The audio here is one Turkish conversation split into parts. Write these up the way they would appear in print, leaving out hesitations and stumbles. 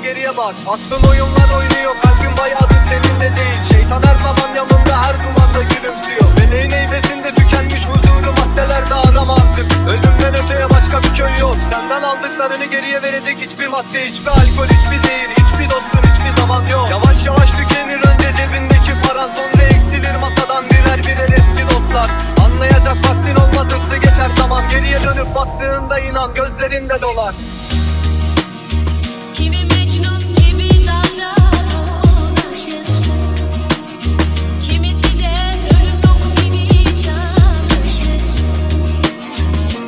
geriye bak. Aklın oyunlar oynuyor, kalbin bayağıdır seninle değil. Şeytan her zaman yanında, her dumanda gülümsüyor. Meleğin eybesinde tükenmiş huzuru, maddelerde arama artık. Ölümden öteye başka bir köy yok. Senden aldıklarını geriye verecek hiçbir madde, hiçbir alkol, hiçbir zehir, hiçbir dostun hiçbir zaman yok. Yavaş yavaş tükenir önce cebindeki paran, sonra eksilir masadan birer birer eski dostlar. Anlayacak vaktin olmaz, hızlı geçer zaman. Geriye dönüp baktığında inan gözlerinde dolar. Kimi Mecnun gibi dağda dolaşır, kimisi de ölüm yok gibi çalışır.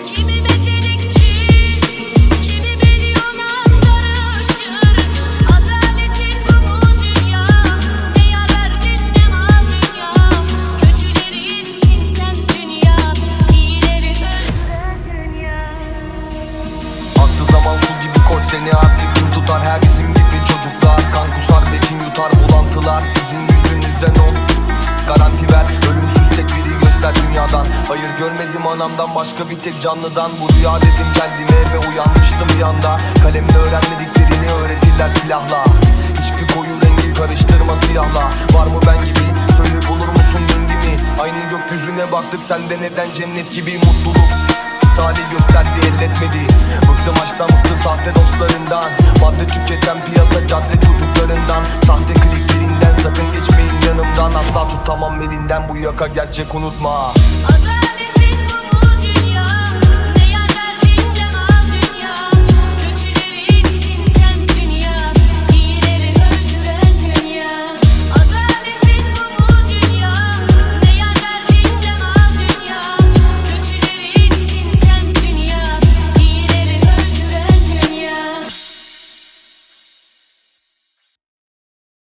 Kimi beceriksiz, kimi milyona karışır. Adaletin bu mu dünya? Ne yar verdin ne mal dünya? Kötülerinsin sen dünya, iyileri öldüren dünya. Aklı zaman su gibi koş seni artık kim tutar? Her bizim gibi çocuklar kan kusar ve kim yutar? Bulantılar sizin yüzünüzden ol. Garanti ver ölümsüz tek biri göster dünyadan. Hayır görmedim anamdan başka bir tek canlıdan. Bu rüya dedim kendime ve uyanmıştım bir anda. Kalemle öğrenmediklerini öğretirler silahla. Hiçbir koyu rengi karıştırma siyahla. Var mı ben gibi söyle bulur musun döngümü? Aynı gökyüzüne baktık sende neden cennet gibi mutluluk. Talih gösterdi elletmedi. Bıktım aşktan, bıktım sahte dostlarından. Madde tüketen piyasa cadde çocuklarından. Sahte kliklerinden sakın geçmeyin yanımdan. Asla tutamam elinden bu yaka gerçek unutma. Adalet